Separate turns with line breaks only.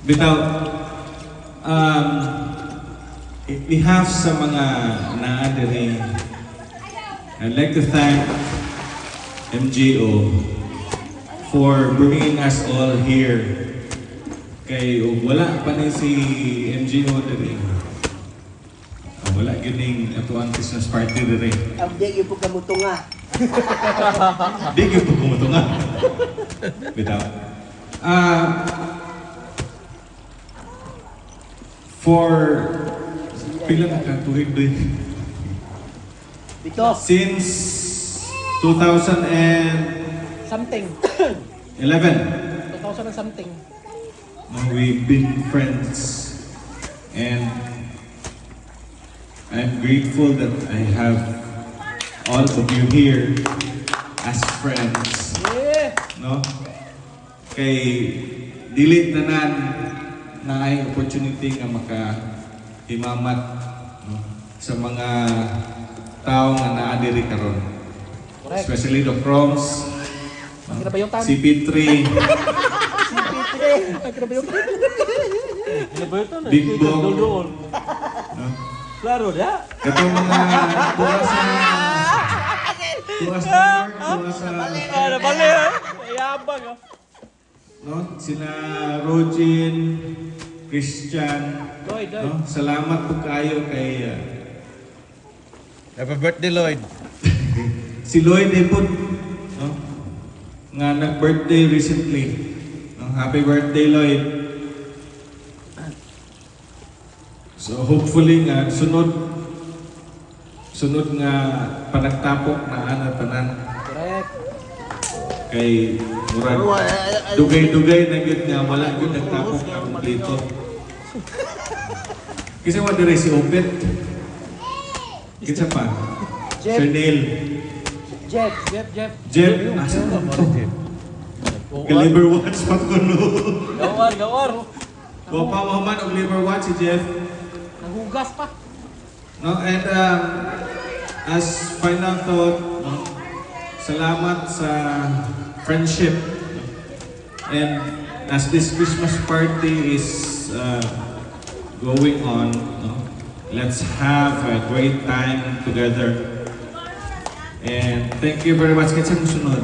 Bitaw, um, we have sa mga naadiri. I'd like to thank MGO for bringing us all here. Kay wala pa ni si MGO diri. Wala gining ato ang Christmas party diri.
Update yung pagkamutunga.
Di gyud po kumutunga. Bitaw. For pila na ka tuig din.
Dito.
Since 2011,
Something. 2000 and something.
we've been friends, and I'm grateful that I have all of you here as friends.
Yeah.
No? Kay dili tanan na ay opportunity nga makahimamat, no, sa mga tao nga naa diri karon.
Correct.
Especially the Proms,
Bakit na ba yung tan?
CP3,
Bakit na ba yung tan?
Big Bong, no?
Klaro na.
Katong mga bukas na bukas na work, bukas na
Bali ha? Yabang ha?
no? Sila Rogin, Christian,
Lloyd.
no? Salamat po kayo kay
Happy birthday, Lloyd.
si Lloyd Ipon, no? Nga nag-birthday recently. No? Happy birthday, Lloyd. So hopefully nga sunod nga panagtapok na ana tanan
Correct.
kay murag dugay-dugay na gyud nga wala gyud nagtapok na kumpleto. Kasi wa dire si Opet. Kinsa pa?
Jeff.
Sir Neil.
Jeff.
Jeff, asa na to? Liver watch pa kuno.
Gawar.
Wa pa man og liver watch si Jeff.
Nanghugas pa.
No, and as final thought, no, salamat sa friendship. And as this Christmas party is going on, no, let's have a great time together. And thank you very much. Kasi musunod.